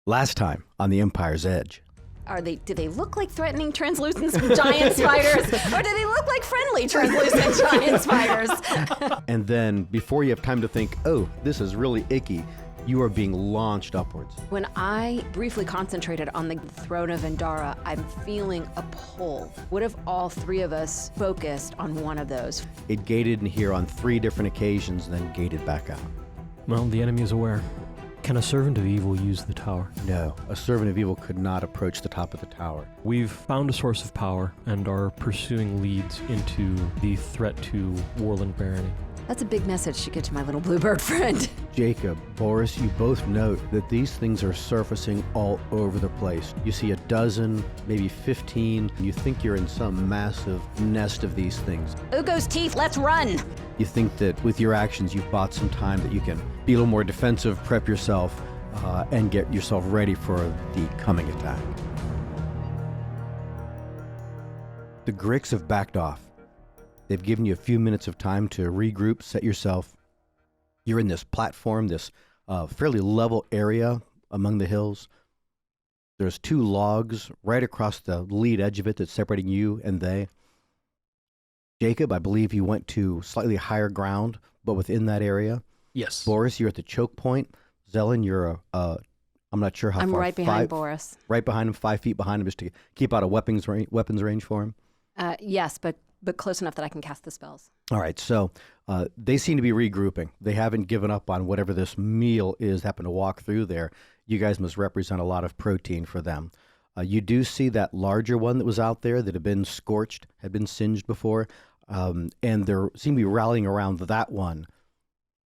Last time on the Empire's Edge. Do they look like threatening translucent giant spiders? Or do they look like friendly translucent giant spiders? And then, before you have time to think, oh, this is really icky, you are being launched upwards. When I briefly concentrated on the throne of Endara, I'm feeling a pull. What if all three of us focused on one of those? It gated in here on 3 different occasions, and then gated back out. Well, the enemy is aware. Can a servant of evil use the tower? No, a servant of evil could not approach the top of the tower. We've found a source of power and are pursuing leads into the threat to Warland Barony. That's a big message to get to my little bluebird friend. Jacob, Boris, you both note that these things are surfacing all over the place. You see a dozen, maybe 15, and you think you're in some massive nest of these things. Ugo's teeth, let's run! You think that with your actions, you've bought some time that you can be a little more defensive, prep yourself, and get yourself ready for the coming attack. The Gricks have backed off. They've given you a few minutes of time to regroup, set yourself. You're in this platform, this fairly level area among the hills. There's 2 logs right across the lead edge of it that's separating you and they. Jacob, I believe you went to slightly higher ground, but within that area. Yes. Boris, you're at the choke point. Zelen, you're, I'm not sure how far. I'm right behind Boris. Right behind him, 5 feet behind him, just to keep out of weapons range for him. Yes, but close enough that I can cast the spells. All right, so they seem to be regrouping. They haven't given up on whatever this meal is, happen to walk through there. You guys must represent a lot of protein for them. You do see that larger one that was out there that had been scorched, had been singed before, and they seem to be rallying around that one.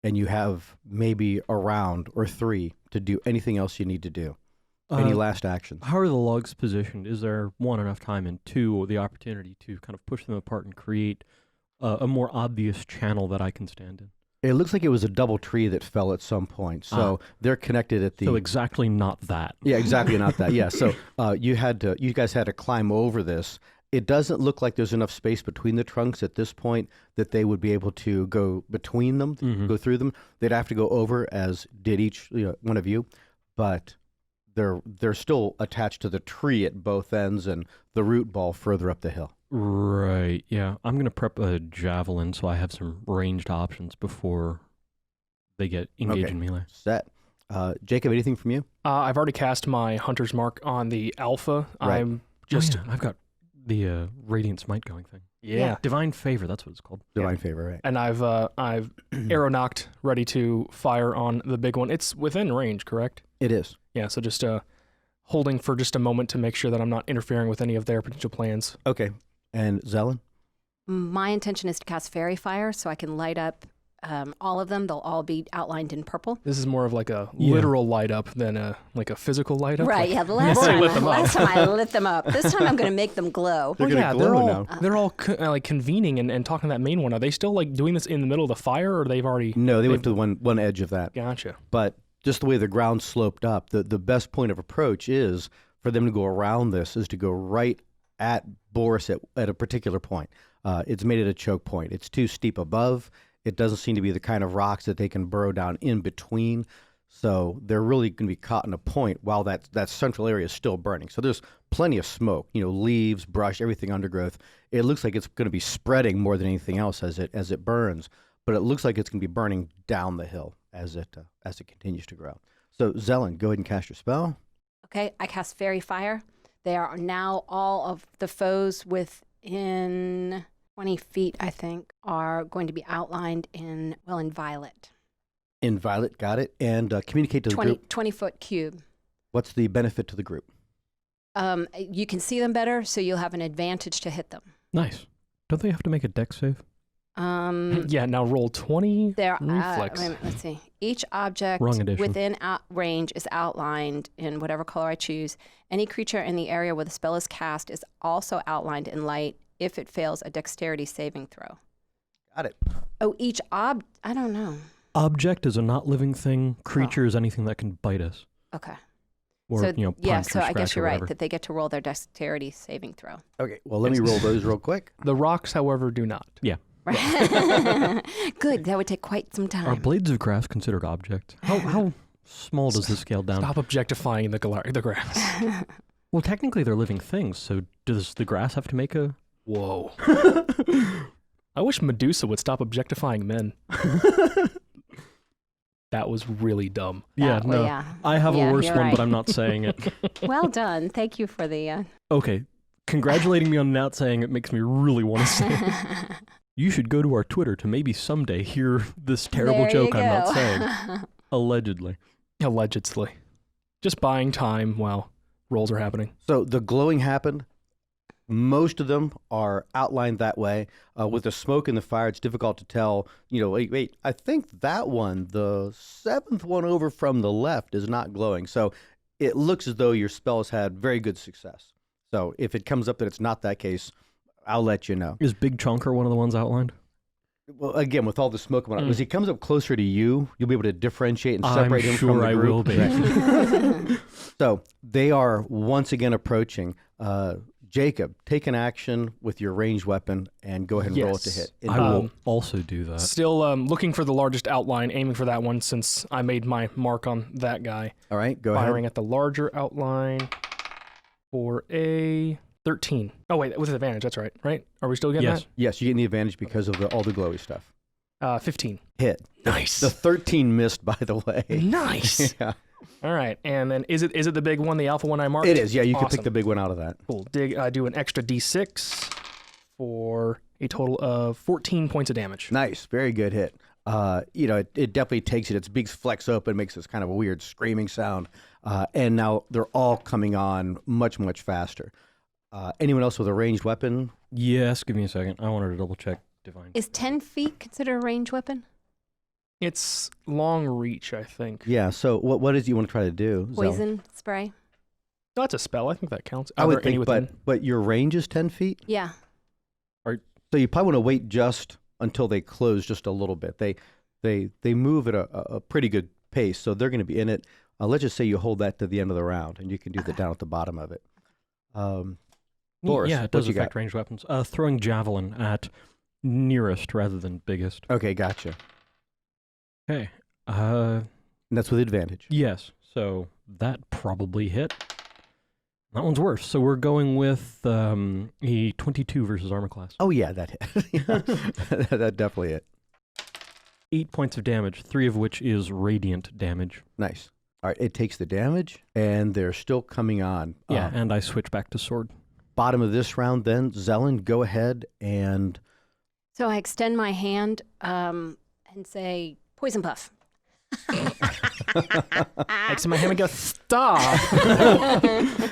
And you have maybe a round or 3 to do anything else you need to do. Any last actions? How are the logs positioned? Is there, 1, enough time, and 2, the opportunity to kind of push them apart and create a more obvious channel that I can stand in? It looks like it was a double tree that fell at some point. So they're connected at the... So exactly not that. Yeah, exactly not that. Yeah, so you guys had to climb over this. It doesn't look like there's enough space between the trunks at this point that they would be able to go between them, go through them. They'd have to go over, as did each one of you, but they're still attached to the tree at both ends and the root ball further up the hill. Right, yeah. I'm going to prep a javelin so I have some ranged options before they get engaged in melee. Set. Jacob, anything from you? I've already cast my Hunter's Mark on the Alpha. Right. I'm just... I've got the Radiant Smite going thing. Yeah. Divine Favor, that's what it's called. Divine Favor, right. And I've arrow knocked, ready to fire on the big one. It's within range, correct? It is. Yeah, so just holding for just a moment to make sure that I'm not interfering with any of their potential plans. Okay. And Zelen? My intention is to cast Fairy Fire so I can light up all of them. They'll all be outlined in purple. This is more of like a literal light up than like a physical light up. Right, like, yeah. The last time I lit them up. This time I'm going to make them glow. They're gonna glow they're all like convening and talking to that main one. Are they still like doing this in the middle of the fire, or they've already... No, they went to one edge of that. Gotcha. But just the way the ground sloped up, the best point of approach is for them to go around this, is to go right at Boris at a particular point. It's made it a choke point. It's too steep above. It doesn't seem to be the kind of rocks that they can burrow down in between. So they're really going to be caught in a point while that central area is still burning. So there's plenty of smoke, leaves, brush, everything undergrowth. It looks like it's going to be spreading more than anything else as it burns, but it looks like it's going to be burning down the hill as it continues to grow. So Zelen, go ahead and cast your spell. Okay, I cast Fairy Fire. They are now all of the foes within 20 feet, I think, are going to be outlined in violet. In violet, got it. And communicate to the group. 20-foot cube. What's the benefit to the group? You can see them better, so you'll have an advantage to hit them. Nice. Don't they have to make a dex save? Yeah, now roll 20 reflex. Let's see. Each object within range is outlined in whatever color I choose. Any creature in the area where the spell is cast is also outlined in light if it fails a dexterity saving throw. Got it. Oh, I don't know. Object is a not living thing. Creature is anything that can bite us. Okay. Or, punch yeah, or so I guess scratch you're or right whatever. that they get to roll their dexterity saving throw. Okay, well, let me roll those real quick. The rocks, however, do not. Yeah. Good, that would take quite some time. Are blades of grass considered objects? How small does this scale down? Stop objectifying the grass. Well, technically they're living things, so does the grass have to make a... Whoa. I wish Medusa would stop objectifying men. That was really dumb. Yeah, no. Yeah. I have a worse one, right. but I'm not saying it. Well done. Thank you for the... Okay, congratulating me on not saying it makes me really want to say it. You should go to our Twitter to maybe someday hear this terrible There joke you I'm not go. saying. Allegedly. Allegedly. Just buying time while rolls are happening. So the glowing happened. Most of them are outlined that way. With the smoke and the fire, it's difficult to tell. Wait, I think that one, the seventh one over from the left, is not glowing. So it looks as though your spell has had very good success. So if it comes up that it's not that case, I'll let you know. Is Big Chunker one of the ones outlined? Well, again, with all the smoke, as he comes up closer to you, you'll be able to differentiate and separate him from the group. I'm sure I will be. So they are once again approaching. Jacob, take an action with your ranged weapon and go ahead and roll it to hit. I will also do that. Still looking for the largest outline, aiming for that one since I made my mark on that guy. All right, go Firing ahead. at the larger outline for a 13. Oh, wait, with advantage, that's right, right? Are we still getting Yes. Yes, you get the advantage because of all the glowy stuff. that? 15. Hit. Nice. The 13 missed, by the way. Nice. Yeah. All right, and then is it the big one, the alpha one I marked? It is, yeah, you can Awesome. pick the big one out of that. Cool. Do an extra d6 for a total of 14 points of damage. Nice, very good hit. It definitely takes it. Its beaks flex open, makes this kind of a weird screaming sound. And now they're all coming on much, much faster. Anyone else with a ranged weapon? Yes, give me a second. I wanted to double check Divine. Is 10 feet considered a ranged weapon? It's long reach, I think. Yeah, so what is it you want to try to do? Zell? Poison spray? No, that's a spell. I think that counts. I Are would there any think, within? but your range is 10 feet? Yeah. So you probably want to wait just until they close just a little bit. They move at a pretty good pace, so they're going to be in it. Let's just say you hold that to the end of the round, and you can do the down at the bottom of it. Boris, Yeah, it does what you affect ranged weapons. Throwing javelin at nearest rather than biggest. Okay, gotcha. Okay. And that's with advantage. Yes, so that probably hit. That one's worse. So we're going with a 22 versus armor class. Oh yeah, that hit. That definitely hit. 8 points of damage, 3 of which is radiant damage. Nice. All right, it takes the damage, and they're still coming on. Yeah, and I switch back to sword. Bottom of this round, then Zelen, go ahead and. So I extend my hand and say, poison puff. Next to my hand, I go, stop.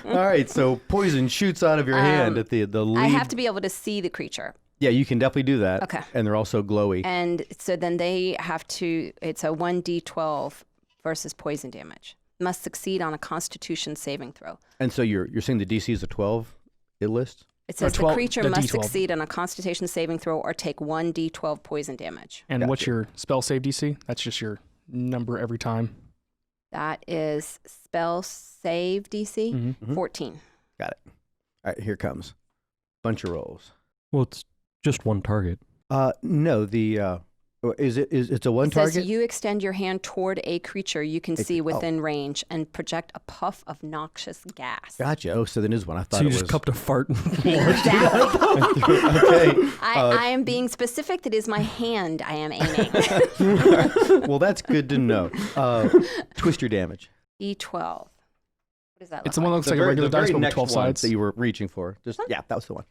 All right, so poison shoots out of your hand at the lead. I have to be able to see the creature. Yeah, you can definitely do that. Okay. And they're also glowy. And so then they have to, it's a 1d12 versus poison damage. Must succeed on a constitution saving throw. And so you're saying the DC is a 12, it lists? It says 12, the creature the must D12. succeed on a constitution saving throw or take 1d12 poison damage. And Gotcha. what's your spell save DC? That's just your number every time. That is spell save DC, Mm-hmm. 14. Got it. All right, here comes. Bunch of rolls. Well, it's just one target. No, it's a one It target? says you extend your hand toward a creature you can see within range and project a puff of noxious gas. Gotcha. Oh, so then is one. I thought So you it was. just cupped a fart. Okay. I am being specific. That is my hand I am aiming. Well, that's good to know. Twist your damage. D12. What does that look It's the one that looks The like a very- regular the very dice, but with next 12 one sides. that you were reaching for. Just yeah, that was the one.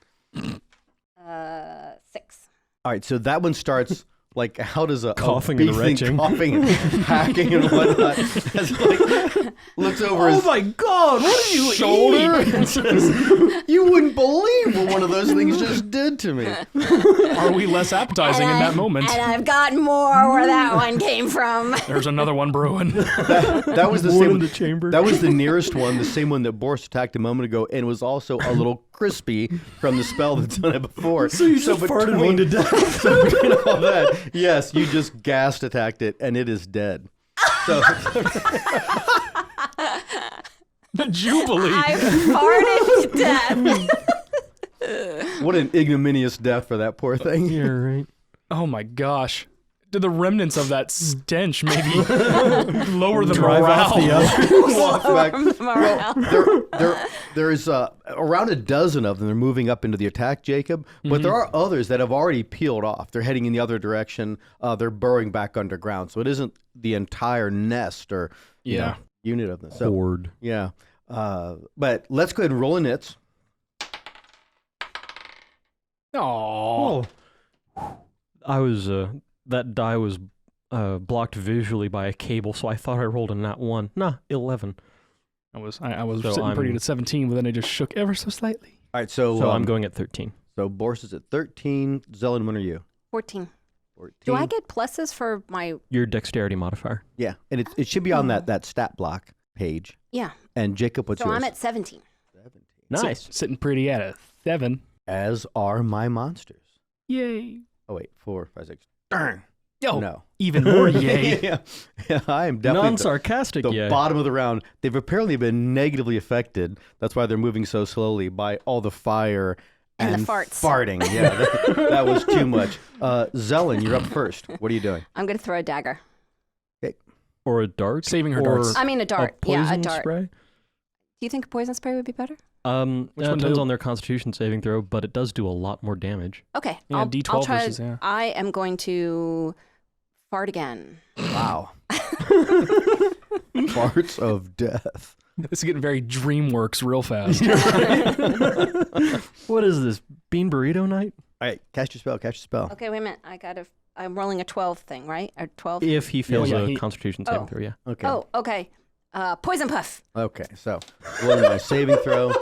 6. All right, so that one starts like how does a Coughing bee and thing retching. coughing and hacking and whatnot? As like, looks over his my God! What did you shoulder and says, "You wouldn't believe what one of those things just did to me." Are we less appetizing in that moment? And I've got more where that one came from. There's another one brewing. That was the One same. in the chamber. That was the nearest one, the same one that Boris attacked a moment ago, and was also a little crispy from the spell that's done it before. So you just farted one to death. So between all that, yes, you just gassed attacked it, and it is dead. So The Jubilee. I farted to death. what an ignominious death for that poor thing. Yeah, right. Oh my gosh. the remnants of that stench maybe lower the Drive morale. off the Walks back. Morale. There's around a dozen of them. They're moving up into the attack, Jacob. But there are others that have already peeled off. They're heading in the other direction. They're burrowing back underground. So it isn't the entire nest or you know, unit of them. So, Horde. yeah. But let's go ahead and roll in nits. Oh, I was that die was blocked visually by a cable, so I thought I rolled a nat 1. Nah, 11. I was So sitting pretty I'm- at 17, but then it just shook ever so slightly. All right. So, So I'm going at 13. So Boris is at 13. Zelen, when are you? 14. 14. Do I get pluses for my? Your dexterity modifier. Yeah. And it should be on that stat block page. Yeah. And Jacob, what's So yours? I'm at 17. 17. Nice. Sitting pretty at a 7. As are my monsters. Yay. Oh, wait. 4, 5, 6. Darn. Yo, No. even more yay. yeah. I am definitely Non-sarcastic, the yeah. bottom of the round. They've apparently been negatively affected. That's why they're moving so slowly by all the fire And the farts. farting. Yeah, that was too much. Zelen, you're up first. What are you doing? I'm going to throw a dagger. Or a dart. Saving her or darts. I mean, a dart. A poison Yeah, a dart. spray. Do you think a poison spray would be better? Which one Depends do? on their Constitution saving throw, but it does do a lot more damage. Okay. Yeah, I'll D12 try. versus, yeah. I am going to fart again. Wow. Farts of death. This is getting very DreamWorks real fast. What is this? Bean burrito night? All right, cast your spell. Cast your spell. Okay, wait a minute. I'm rolling a 12 thing, right? A 12. If he fails yeah, a he- Constitution saving Oh. throw, yeah. Okay. Oh, okay. Poison puff. Okay. So, rolling my saving throw.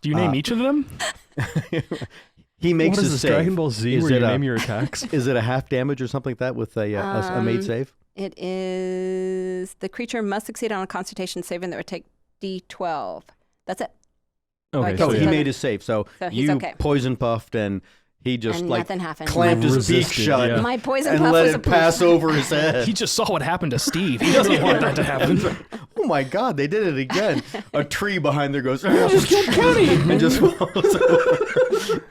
Do you name each of them? He makes What is his this, save. Dragon Ball Z Is where it you a- name your attacks? Is it a half damage or something like that with a made save? It is the creature must succeed on a Constitution saving that would take D12. That's it. Okay, I So guess he it's made his save. So he's you okay. poison puffed and he just And like nothing happened. clamped his beak Resisted, shut yeah. My poison and puff let was it pass over his head. He just saw what happened to Steve. He doesn't want that to happen. Oh my God, they did it again. A tree behind there goes, just killed Kenny! And just falls over.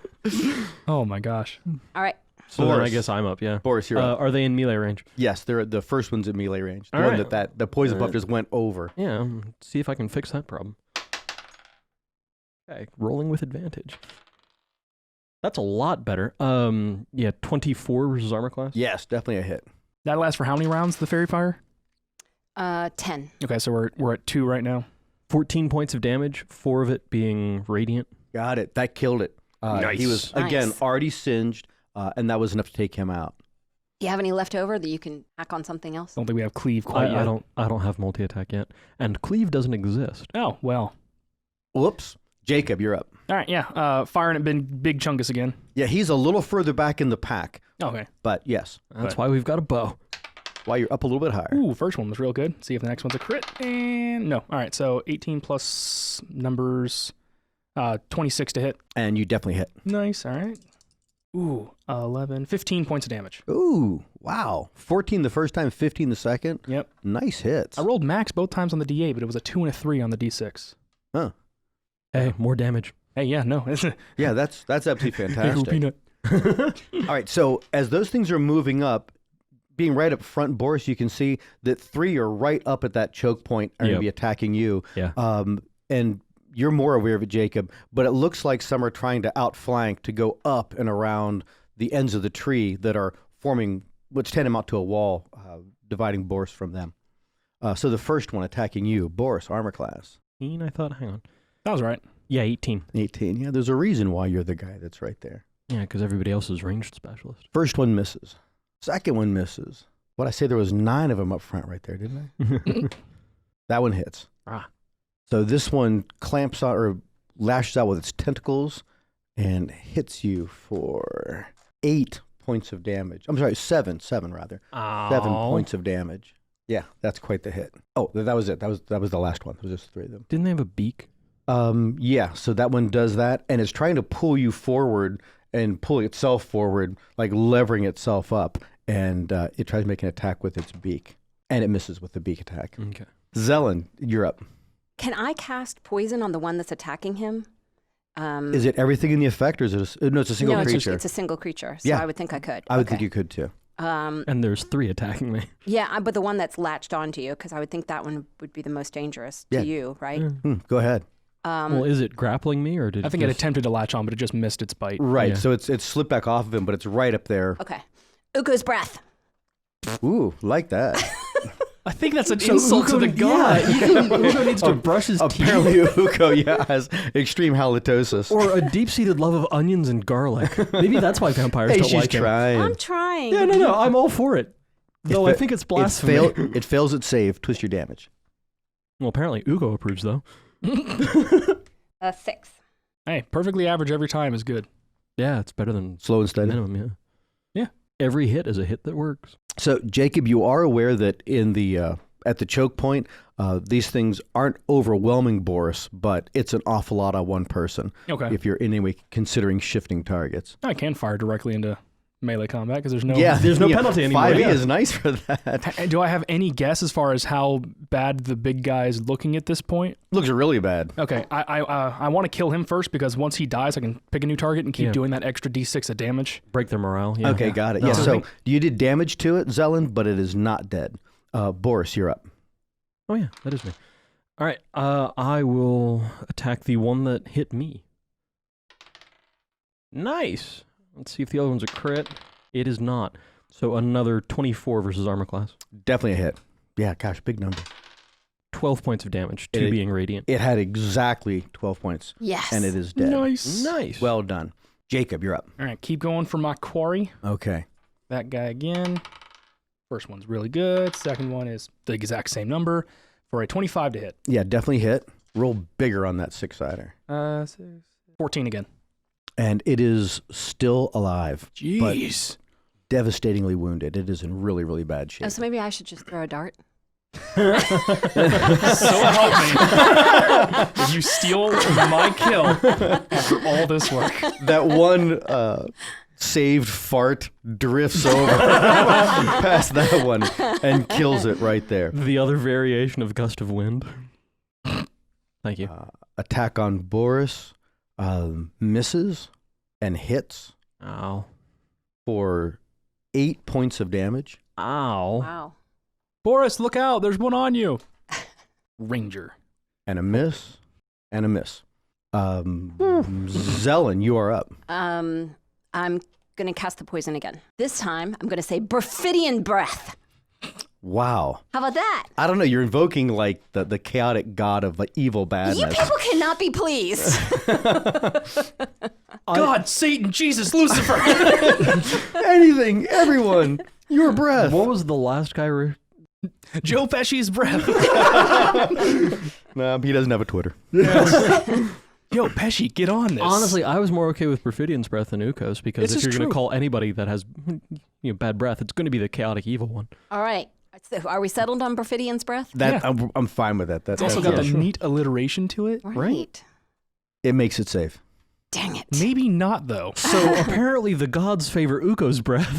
Oh my gosh. All right. So then I Boris. guess I'm up, yeah. Boris, you're up. Are they in melee range? Yes, they're the first one's at melee range. The All one right. that the poison All puff right. just went over. Yeah, see if I can fix that problem. Okay, rolling with advantage. That's a lot better. Yeah, 24 versus armor class. Yes, definitely a hit. That lasts for how many rounds, the fairy fire? 10. Okay, so we're at 2 right now. 14 points of damage, 4 of it being radiant. Got it. That killed it. He was, again, Nice. already singed, and that was enough to take him out. Do you have any left over that you can hack on something else? Don't think we have cleave quite yet. I don't have multi-attack yet. And cleave doesn't exist. Oh, well. Whoops. Jacob, you're up. All right, yeah. Firing at Big Chungus again. Yeah, he's a little further back in the pack, Okay. but yes. That's why we've got a bow. Why you're up a little bit higher. Ooh, first one was real good. See if the next one's a crit. And no. All right, so 18 plus numbers, 26 to hit. And you definitely hit. Nice, all right. Ooh, 11, 15 points of damage. Ooh, wow. 14 the first time, 15 the second. Yep. Nice hits. I rolled max both times on the D8, but it was a 2 and a 3 on the D6. Huh. Hey, more damage. Hey, yeah, no. Yeah, that's absolutely Hey, fantastic. peanut. All right, so as those things are moving up, being right up front, Boris, you can see that 3 are right up at that choke point are going to be attacking you. Yeah. And you're more aware of it, Jacob, but it looks like some are trying to outflank to go up and around the ends of the tree that are forming, which tend them out to a wall, dividing Boris from them. So the first one attacking you, Boris, armor class. 18, I thought. Hang on. That was right. Yeah, 18. 18. Yeah, there's a reason why you're the guy that's right there. Yeah, because everybody else is ranged specialist. First one misses. Second one misses. What I say, there was 9 of them up front right there, didn't I? That one hits. So this one clamps out or lashes out with its tentacles and hits you for 8 points of damage. I'm sorry, 7 rather. 7 points of damage. Yeah, that's quite the hit. Oh, that was it. That was the last one. It was just 3 of them. Didn't they have a beak? Yeah, so that one does that, and it's trying to pull you forward and pull itself forward, like levering itself up, and it tries to make an attack with its beak, and it misses with the beak attack. Okay. Zelen, you're up. Can I cast poison on the one that's attacking him? Is it everything in the effect, or is it no? It's a single no, creature. It's a single creature, so Yeah. I would think I could. I would Okay. think you could too. And there's 3 attacking me. Yeah, but the one that's latched onto you, because I would think that one would be the most dangerous to you, right? Go ahead. Well, is it grappling me or did I think it attempted to latch on, but it just missed its bite. Right. Yeah. So it's slipped back off of him, but it's right up there. Okay. Uko's breath. Ooh, like that. I think that's an insult to the god. Uko needs to brush his teeth. Apparently, Uko, has extreme halitosis. Or a deep-seated love of onions and garlic. Maybe that's why vampires don't like him. I'm trying. Yeah, no, I'm all for it. Though I think it's blasphemy. It fails its save. Twist your damage. Well, apparently Uko approves, though. 6. Hey, perfectly average every time is good. Yeah, it's better than slow and steady. Minimum, yeah. Every hit is a hit that works. So, Jacob, you are aware that in the at the choke point, these things aren't overwhelming Boris, but it's an awful lot on one person. Okay. If you're in any way considering shifting targets. I can fire directly into melee combat because there's no penalty anymore. 5e is nice for that. Do I have any guess as far as how bad the big guy is looking at this point? Looks really bad. Okay, I want to kill him first because once he dies, I can pick a new target and keep doing that extra d6 of damage. Break their morale. Yeah. Okay, got it. No. Yeah, so you did damage to it, Zelen, but it is not dead. Boris, you're up. Oh yeah, that is me. All right, I will attack the one that hit me. Nice. Let's see if the other one's a crit. It is not. So another 24 versus armor class. Definitely a hit. Yeah, gosh, big number. 12 points of damage, 2 being radiant. It had exactly 12 points. Yes. And it is dead. Nice. Well done. Jacob, you're up. All right, keep going for my quarry. Okay. That guy again. First one's really good. Second one is the exact same number for a 25 to hit. Yeah, definitely hit. Roll bigger on that 6-sider. 14 again. And it is still alive. Jeez. But devastatingly wounded. It is in really, really bad shape. Oh, so maybe I should just throw a dart? So help me. Did you steal my kill after all this work? That one saved fart drifts over past that one and kills it right there. The other variation of gust of wind. Thank you. Attack on Boris misses and hits. Ow. For 8 points of damage. Ow. Wow. Boris, look out. There's one on you. Ranger. And a miss. And a miss. Zelen, you are up. I'm going to cast the poison again. This time, I'm going to say Berfidian Breath. Wow. How about that? I don't know. You're invoking like the chaotic god of evil badness. You people cannot be pleased. God, Satan, Jesus, Lucifer. Anything, everyone, your breath. What was the last guy? Joe Pesci's breath. No, he doesn't have a Twitter. Yo, Pesci, get on this. Honestly, I was more okay with Perfidian's breath than Uko's because if you're going to call anybody that has bad breath, it's going to be the chaotic evil one. All right. So are we settled on Perfidian's breath? That I'm fine with that. It's also got the neat alliteration to it. Right. It makes it safe. Dang it. Maybe not, though. So apparently the gods favor Uko's breath.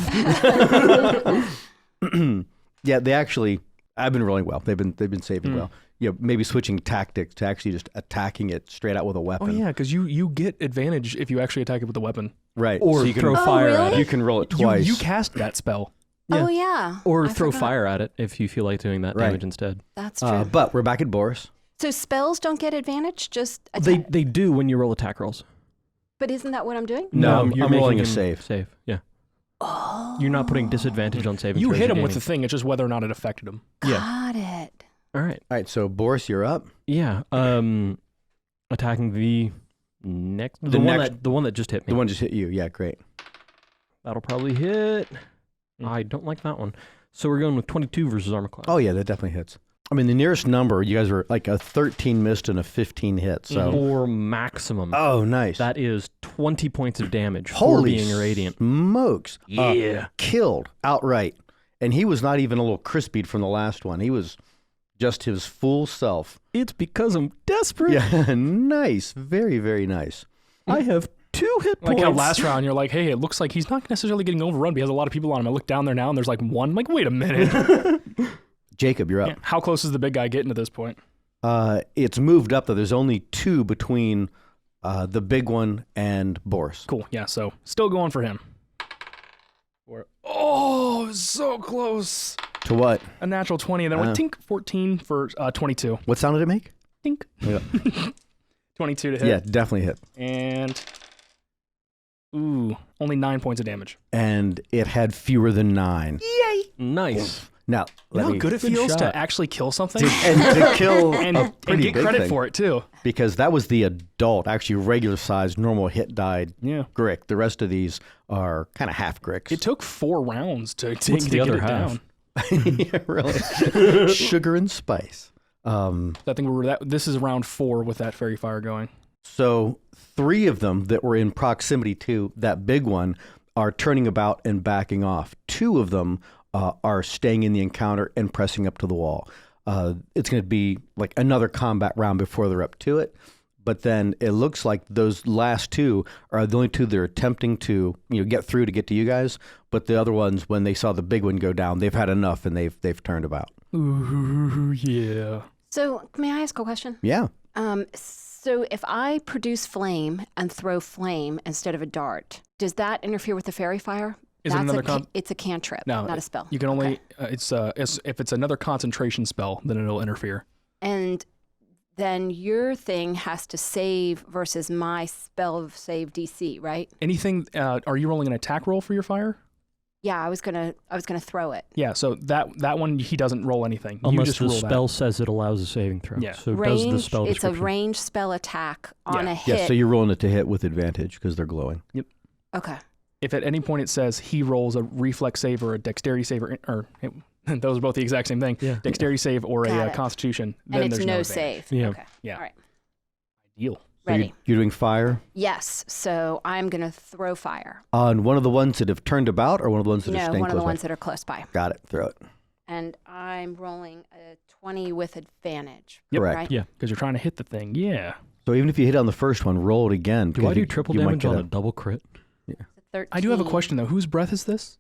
Yeah, they actually, I've been rolling well. They've been saving well. Yeah, maybe switching tactics to actually just attacking it straight out with a weapon. Oh yeah, because you get advantage if you actually attack it with a weapon. Right. Or so you can throw fire at it. You can roll it twice. You cast that spell. Yeah. Oh yeah. Or throw fire at it if you feel like doing that damage instead. That's true. But we're back at Boris. So spells don't get advantage, just attack. They do when you roll attack rolls. But isn't that what I'm doing? No, you're I'm rolling a making save. Save, yeah. Oh. You're not putting disadvantage on saving. You hit him with the thing. It's just whether or not it affected him. Got it. All right. All right, so Boris, you're up. Yeah. Attacking the next. The one that just hit me. The one just hit you. Yeah, great. That'll probably hit. I don't like that one. So we're going with 22 versus armor class. Oh yeah, that definitely hits. I mean, the nearest number, you guys were like a 13 missed and a 15 hit. So or maximum. Oh, nice. That is 20 points of damage Holy for being radiant. Smokes. Yeah. Killed outright. And he was not even a little crispied from the last one. He was just his full self. It's because I'm desperate. Yeah, nice. Very, very nice. I have 2 hit points. Like how last round you're like, hey, it looks like he's not necessarily getting overrun, but he has a lot of people on him. I look down there now and there's like one. I'm like, wait a minute. Jacob, you're up. Yeah. How close is the big guy getting to this point? It's moved up though. There's only 2 between the big one and Boris. Cool. Yeah. So still going for him. Oh, was so close. To what? A natural 20, and then went tink 14 for 22. What sound did it make? Tink. Yeah. 22 to hit. Yeah, definitely hit. And only 9 points of damage. And it had fewer than 9. Yay! Nice. Now, You know how good it feels to actually kill something? and to kill and get credit for it, too. Because that was the adult, actually regular-sized, normal hit-died Grick. The rest of these are kind of half Gricks. It took 4 rounds to the get other it half? down. Yeah, really. Sugar and spice. I think this is round 4 with that fairy fire going. So 3 of them that were in proximity to that big one are turning about and backing off. 2 of them are staying in the encounter and pressing up to the wall. It's going to be like another combat round before they're up to it. But then it looks like those last 2 are the only 2 that are attempting to get through to get to you guys. But the other ones, when they saw the big one go down, they've had enough and they've turned about. Ooh, yeah. So may I ask a question? Yeah. So if I produce flame and throw flame instead of a dart, does that interfere with the fairy fire? Is it another it's a cantrip, no, not a spell. You can only if it's another concentration spell, then it'll interfere. And then your thing has to save versus my spell save DC, right? Anything? Are you rolling an attack roll for your fire? Yeah, I was gonna throw it. Yeah, so that one he doesn't roll anything. Unless you just the roll spell says it allows a saving throw. Yeah. So Range, does the spell it's a description. ranged spell attack on a hit. Yeah, so you're rolling it to hit with advantage because they're glowing. Yep. Okay. If at any point it says he rolls a reflex save or a dexterity save, or those are both the exact same thing. Yeah. Dexterity save or Got a it. Constitution, then And it's there's no advantage. save. Yeah. Okay. Yeah. All right. Ideal. So Ready. you're doing fire Yes. So I'm gonna throw fire. on one of the ones that have turned about, or one of the ones that are No, staying one of the close ones by? that are close by. Got it. Throw it. And I'm rolling a 20 with advantage. Yep. Correct. Right? Yeah. Because you're trying to hit the thing. Yeah. So even if you hit on the first one, roll it again. Do I because do triple you might damage get on a double crit? 13. I do have a question though. Whose breath is this?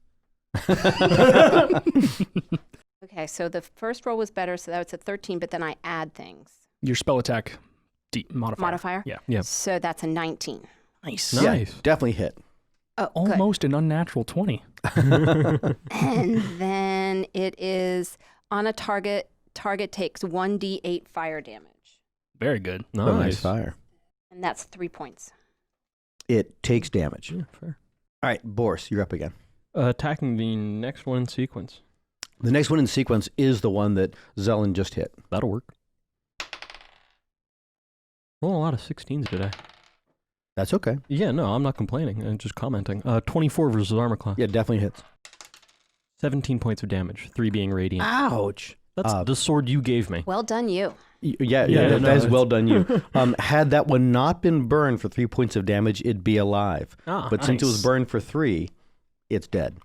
Okay, so the first roll was better, so that was a 13, but then I add things. Your spell attack modifier. Yeah. Yeah. So that's a 19. Nice. Nice. Yeah, definitely hit. Oh, good. Almost an unnatural 20. And then it is on a target takes 1d8 fire damage. Very good. Nice. Oh, nice fire. And that's 3 points. It takes damage. Yeah, fair. All right, Boris, you're up again. Attacking the next one in sequence. The next one in sequence is the one that Zelen just hit. That'll work. Rolling a lot of 16s today. That's okay. Yeah, no, I'm not complaining. I'm just commenting. 24 versus armor class. Yeah, definitely hits. 17 points of damage, 3 being radiant. Ouch. That's the sword you gave me. Well done, you. Yeah, no, that is it's- well done, you. Had that one not been burned for 3 points of damage, it'd be alive. But since it was nice. burned for 3, it's dead.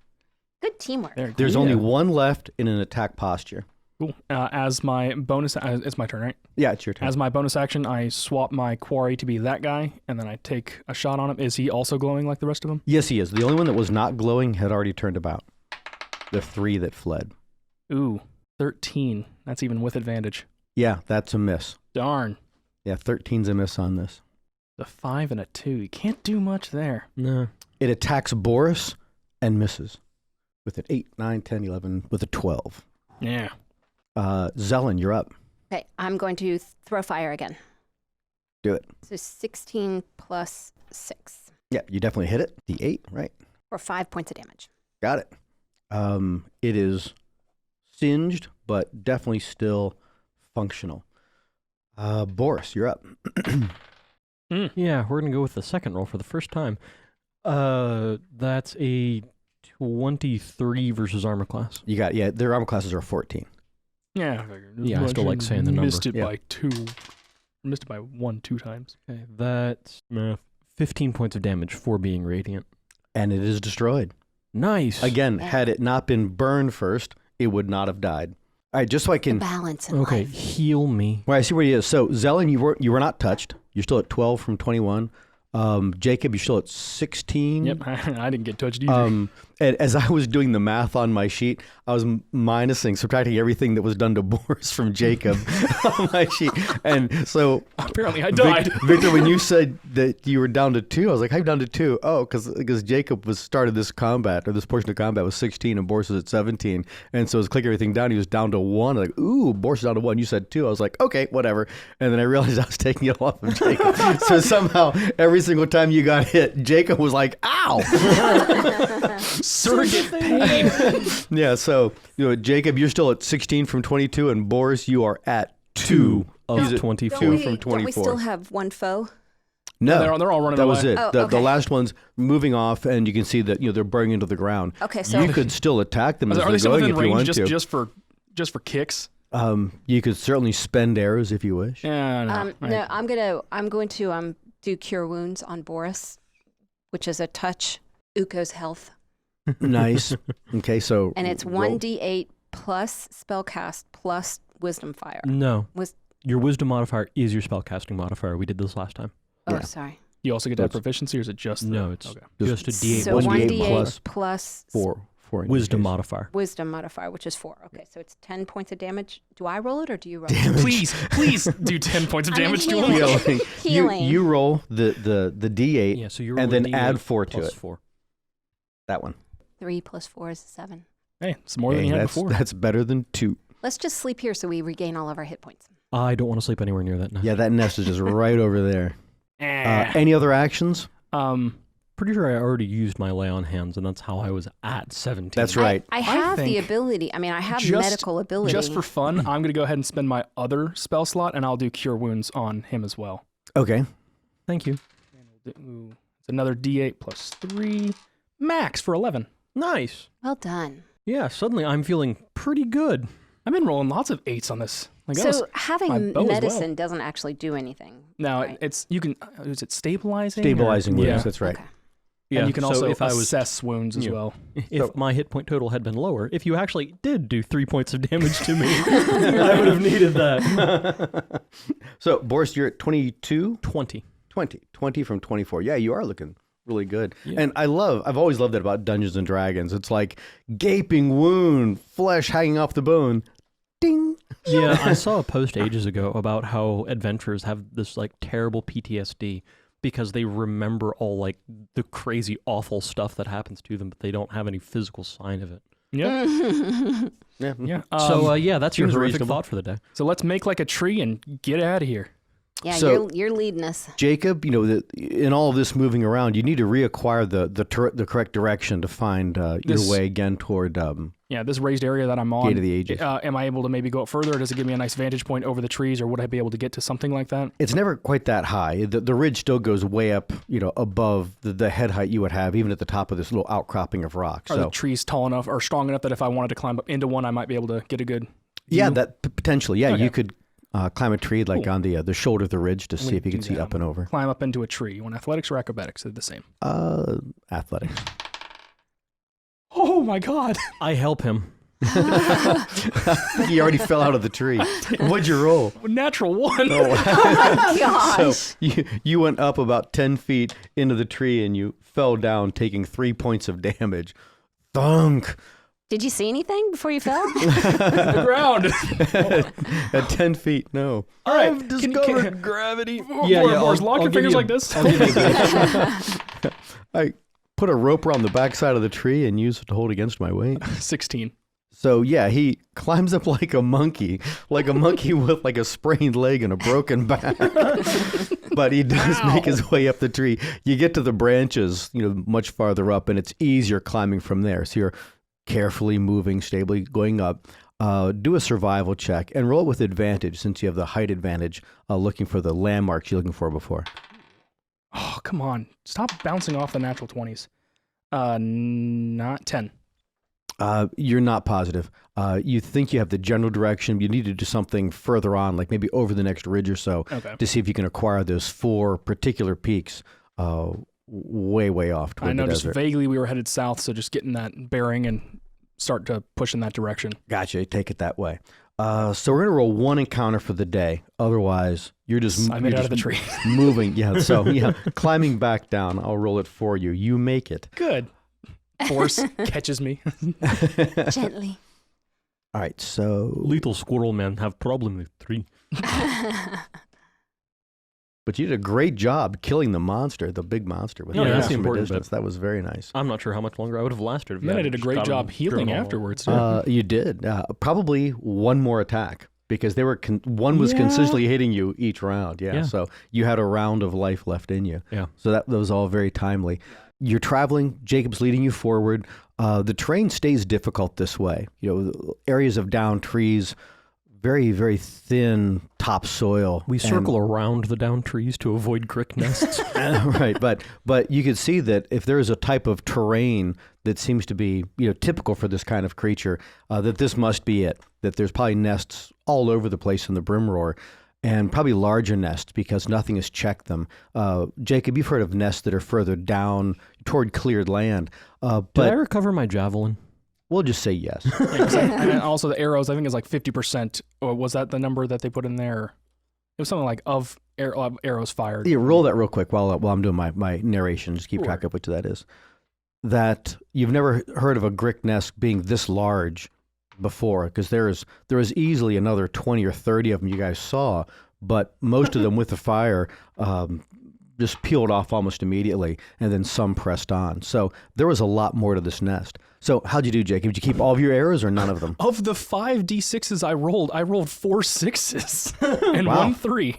Good teamwork. There's only one left in an attack posture. Cool. As my bonus, it's my turn, right? Yeah, it's your turn. As my bonus action, I swap my quarry to be that guy, and then I take a shot on him. Is he also glowing like the rest of them? Yes, he is. The only one that was not glowing had already turned about. The 3 that fled. Ooh, 13. That's even with advantage. Yeah, that's a miss. Darn. Yeah, 13's a miss on this. The 5 and a 2. You can't do much there. No. It attacks Boris and misses with an 8, 9, 10, 11, with a 12. Yeah. Zelen, you're up. Okay, I'm going to throw fire again. Do it. So 16 plus 6 Yeah, you definitely hit it. The 8, right? for 5 points of damage. Got it. It is singed, but definitely still functional. Boris, you're up. Yeah, we're going to go with the second roll for the first time. That's a 23 versus armor class. You got, yeah, their armor classes are 14. Yeah, I figured. Yeah, I still like saying the number. Missed it Yeah. by 2. Missed it by 1 2 times. Okay, that's 15 points of damage for being radiant. And it is destroyed. Nice. Again, had it not been burned first, it would not have died. All right, just so I The can... balance in Okay, life. heal me. Well, I see where he is. So, Zelen, you were not touched. You're still at 12 from 21. Jacob, you're still at 16. Yep, I didn't get touched either. And as I was doing the math on my sheet, I was subtracting everything that was done to Boris from Jacob on my sheet. And so apparently I died. Victor, when you said that you were down to 2, I was like, how are you down to 2? Oh, because Jacob started this combat, or this portion of combat, was 16 and Boris was at 17. And so as clicking everything down, he was down to 1. Like, ooh, Boris is down to 1. You said 2. I was like, okay, whatever. And then I realized I was taking it off of Jacob. So somehow every single time you got hit, Jacob was like, ow. Surrogate pain. Yeah, so Jacob, you're still at 16 from 22, and Boris, you are at 2 of 24. 2 from 24. Don't we still have one foe? No, they're all running that away. was it. Oh, The okay. last one's moving off, and you can see that they're burning into the ground. Okay, so You could still attack them as Are they're they still going within if you want range to. just for kicks? You could certainly spend arrows if you wish. Yeah, no. no, I'm going to do Cure Wounds on Boris, which is a touch Uko's health. Nice. Okay, so And it's roll. 1d8 plus spellcast plus wisdom fire. No. Was- Your wisdom modifier is your spellcasting modifier. We did this last time. Oh, Yeah. sorry. You also get to have That's- proficiency, or is it just No, it's okay? just a D8. So 1d8 1d8 plus plus 4 in wisdom your case. modifier. wisdom modifier, which is 4. Okay, so it's 10 points of damage. Do I roll it or do you roll Damage. Please do 10 points of I mean, damage to healing. him. Healing. Healing. You roll the D8, Yeah, so you're and then add 4 to plus it. 4. That one. 3 plus 4 is 7. Hey, it's more than Hey, you had that's, before. That's better than 2. Let's just sleep here so we regain all of our hit points. I don't want to sleep anywhere near that nest. Yeah, that nest is just right over there. Eh. Any other actions? Pretty sure I already used my lay on hands, and that's how I was at 17. That's right. I have the think ability. I mean, I have just- medical ability. Just for fun, I'm going to go ahead and spend my other spell slot, and I'll do Cure Wounds on him as well. Okay. Thank you. It's another D8 plus 3. Max for 11. Nice. Well done. Yeah, suddenly I'm feeling pretty good. I've been rolling lots of 8s on this. Like, that was- So having my bow as well. medicine doesn't actually do anything. now, right. it's, you can, is it stabilizing? Stabilizing wounds, Yeah. that's right. Okay. Yeah, And you can so also if I was assess wounds as Yeah. well. if my hit point total had been lower, if you actually did do 3 points of damage to me, I would have needed that. So, Boris, you're at 22? 20. 20 from 24. Yeah, you are looking really good. Yeah. And I've always loved that about Dungeons and Dragons. It's like gaping wound, flesh hanging off the bone. Ding. Yeah, I saw a post ages ago about how adventurers have this like terrible PTSD because they remember all like the crazy awful stuff that happens to them, but they don't have any physical sign of it. Yeah. Yeah. Yeah. So yeah, that's your seems horrific reasonable. thought for the day. So let's make like a tree and get out of here. Yeah, So- you're leading us. Jacob, in all of this moving around, you need to reacquire the correct direction to find your This- way again toward Yeah, this raised area that I'm on. Gate of the Ages. Am I able to maybe go up further? Or does it give me a nice vantage point over the trees, or would I be able to get to something like that? It's never quite that high. The ridge still goes way up, above the head height you would have, even at the top of this little outcropping of rock. Are So the trees tall enough or strong enough that if I wanted to climb up into one, I might be able to get a good yeah, view? that potentially, yeah, Okay. you could climb a tree like Cool. on the shoulder of the ridge to see gonna if you can do see that. up and over. climb up into a tree. You want athletics or acrobatics? They're the same. Athletics. Oh my god! I help him. He already fell out of the tree. What'd you roll? Natural 1. Gosh. So you went up about 10 feet into the tree and you fell down, taking 3 points of damage. Thunk. Did you see anything before you fell? the ground. At 10 feet, no. All right. I've discovered gravity. Morris, lock your fingers like this. I put a rope around the backside of the tree and used it to hold against my weight. 16. So yeah, he climbs up like a monkey with like a sprained leg and a broken back. But he does make his way up the tree. You get to the branches, much farther up, and it's easier climbing from there. So you're carefully moving, stably going up. Do a survival check and roll it with advantage since you have the height advantage, looking for the landmarks you're looking for before. Oh, come on. Stop bouncing off the natural 20s. Not 10. You're not positive. You think you have the general direction. You need to do something further on, like maybe over the next ridge or so, Okay. to see if you can acquire those 4 particular peaks way, way off toward I know the just desert. vaguely we were headed south, so just getting that bearing and start to push in that direction. Gotcha. Take it that way. So we're going to roll 1 encounter for the day. Otherwise, you're just I made it out of the tree. moving. Yeah. So climbing back down. I'll roll it for you. You make it. Good. force catches me. Gently. All right, so Lethal squirrel men have problem with 3. but you did a great job killing the monster, the big monster. With Yeah, the that's the from a important distance. bit. That was very nice. I'm not sure how much longer I would have lasted. If And then I did a just great got job him healing driven all afterwards, too. You did. Probably one more attack because they were one was consistently hitting you each round. Yeah, so you had a round of life left in you. Yeah. So that was all very timely. You're traveling. Jacob's leading you forward. The terrain stays difficult this way. Areas of downed trees, very, very thin topsoil. We circle around the downed trees to avoid crick nests. Right, but you can see that if there is a type of terrain that seems to be typical for this kind of creature, that this must be it. That there's probably nests all over the place in the Brimroar, and probably larger nests because nothing has checked them. Jacob, you've heard of nests that are further down toward cleared land. Did I recover my javelin? We'll just say yes. And also the arrows, I think, is like 50%. Or was that the number that they put in there? It was something like of arrows fired. Yeah, roll that real quick while I'm doing my narration. Just keep track of what that is. That you've never heard of a grick nest being this large before, because there is easily another 20 or 30 of them you guys saw, but most of them with the fire just peeled off almost immediately, and then some pressed on. So there was a lot more to this nest. So how'd you do, Jacob? Did you keep all of your arrows or none of them? Of the 5 d6s I rolled 4 6s and 1 3.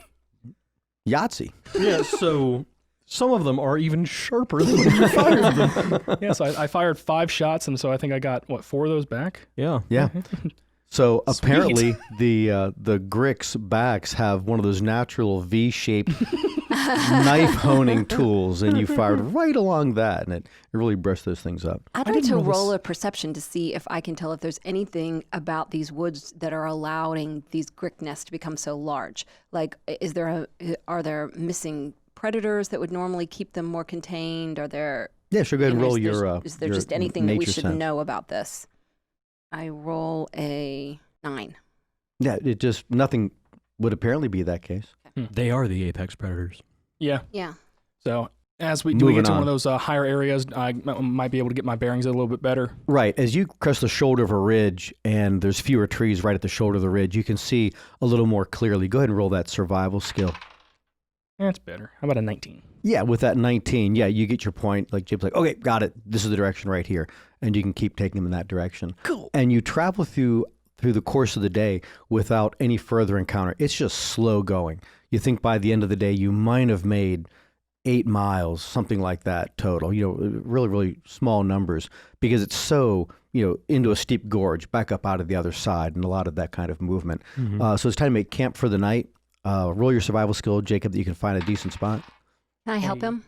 Yahtzee. Yeah, so some of them are even sharper than when you fired them. Yeah, so I fired 5 shots, and so I think I got, 4 of those back? Yeah. Yeah. So apparently the Grick's backs have one of those natural V-shaped knife honing tools, and you fired right along that, and it really brushed those things up. I'd like to roll a perception to see if I can tell if there's anything about these woods that are allowing these Grick nests to become so large. Like, are there missing predators that would normally keep them more contained? Are there? Yeah, sure. Go ahead and roll Is there just anything that we should sense. know about this? I roll a 9. Yeah, nothing would apparently be that case. They are the apex predators. Yeah. Yeah. So as we get to one of those higher areas, I might be able to get my bearings a little bit better. Right. As you crest the shoulder of a ridge and there's fewer trees right at the shoulder of the ridge, you can see a little more clearly. Go ahead and roll that survival skill. That's better. How about a 19? Yeah, with that 19, you get your point. Like Jib's like, okay, got it. This is the direction right here. And you can keep taking them in that direction. Cool. And you travel through the course of the day without any further encounter. It's just slow going. You think by the end of the day, you might have made 8 miles, something like that total, really, really small numbers, because it's so, into a steep gorge, back up out of the other side, and a lot of that kind of movement. Mm-hmm. So it's time to make camp for the night. Roll your survival skill, Jacob, that you can find a decent spot. Can I help him?